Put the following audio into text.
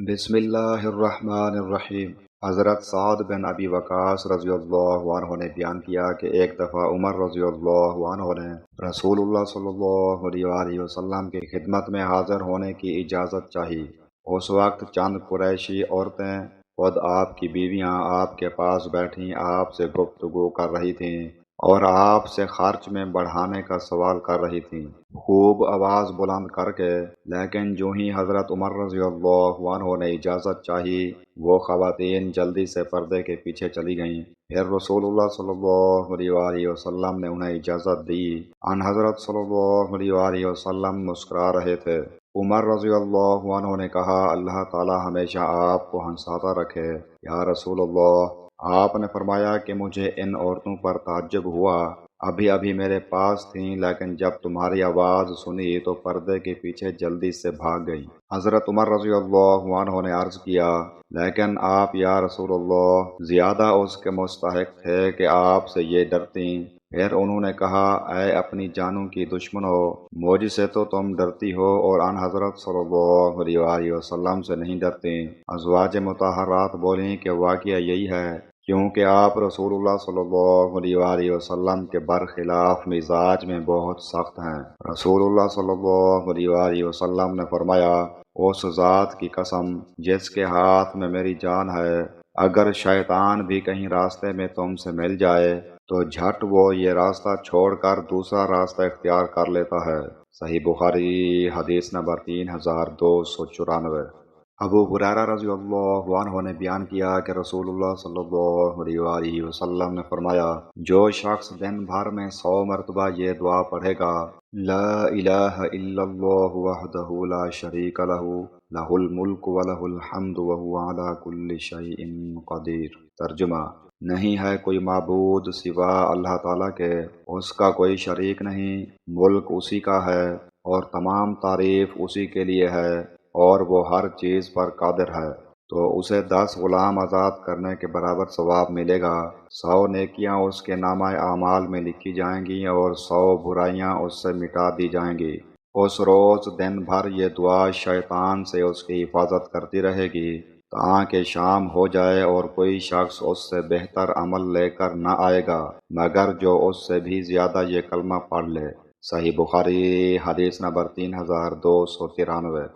بسم اللہ الرحمن الرحیم۔ حضرت سعد بن ابی وقاص رضی اللہ عنہ نے بیان کیا کہ ایک دفعہ عمر رضی اللہ عنہ نے رسول اللہ صلی اللہ علیہ وآلہ وسلم کی خدمت میں حاضر ہونے کی اجازت چاہی۔ اس وقت چند قریشی عورتیں خود آپ کی بیویاں آپ کے پاس بیٹھیں آپ سے گفتگو کر رہی تھیں اور آپ سے خرچ میں بڑھانے کا سوال کر رہی تھیں، خوب آواز بلند کر کے، لیکن جو ہی حضرت عمر رضی اللہ عنہ نے اجازت چاہی وہ خواتین جلدی سے پردے کے پیچھے چلی گئیں۔ پھر رسول اللہ صلی اللہ علیہ وآلہ وسلم نے انہیں اجازت دی۔ ان حضرت صلی اللہ علیہ وآلہ وسلم مسکرا رہے تھے۔ عمر رضی اللہ عنہ نے کہا، اللہ تعالی ہمیشہ آپ کو ہنساتا رکھے یا رسول اللہ۔ آپ نے فرمایا کہ مجھے ان عورتوں پر تعجب ہوا، ابھی ابھی میرے پاس تھیں لیکن جب تمہاری آواز سنی تو پردے کے پیچھے جلدی سے بھاگ گئی۔ حضرت عمر رضی اللہ عنہ نے عرض کیا، لیکن آپ یا رسول اللہ زیادہ اس کے مستحق تھے کہ آپ سے یہ ڈرتیں۔ پھر انہوں نے کہا، اے اپنی جانوں کی دشمنو، مجھ سے تو تم ڈرتی ہو اور ان حضرت صلی اللہ علیہ وآلہ وسلم سے نہیں ڈرتی۔ ازواج مطہرات بولیں کہ واقعہ یہی ہے، کیونکہ آپ رسول اللہ صلی اللہ علیہ وآلہ وسلم کے برخلاف مزاج میں بہت سخت ہیں۔ رسول اللہ صلی اللہ علیہ وآلہ وسلم نے فرمایا، اس ذات کی قسم جس کے ہاتھ میں میری جان ہے، اگر شیطان بھی کہیں راستے میں تم سے مل جائے تو جھٹ وہ یہ راستہ چھوڑ کر دوسرا راستہ اختیار کر لیتا ہے۔ صحیح بخاری حدیث نمبر 3294۔ ابو ہریرہ رضی اللہ عنہ نے بیان کیا کہ رسول اللہ صلی اللہ علیہ وآلہ وسلم نے فرمایا، جو شخص دن بھر میں 100 مرتبہ یہ دعا پڑھے گا، لا الہ الا اللہ وحدہ لا شریک لہ، لہ الملک ولہ الحمد وہو علی کل شیء قدیر۔ ترجمہ، نہیں ہے کوئی معبود سوا اللہ تعالیٰ کے، اس کا کوئی شریک نہیں، ملک اسی کا ہے اور تمام تعریف اسی کے لیے ہے اور وہ ہر چیز پر قادر ہے۔ تو اسے 10 غلام آزاد کرنے کے برابر ثواب ملے گا، 100 نیکیاں اس کے نامہ اعمال میں لکھی جائیں گی اور 100 برائیاں اس سے مٹا دی جائیں گی۔ اس روز دن بھر یہ دعا شیطان سے اس کی حفاظت کرتی رہے گی تاکہ شام ہو جائے اور کوئی شخص اس سے بہتر عمل لے کر نہ آئے گا مگر جو اس سے بھی زیادہ یہ کلمہ پڑھ لے۔ صحیح بخاری حدیث نمبر 3293۔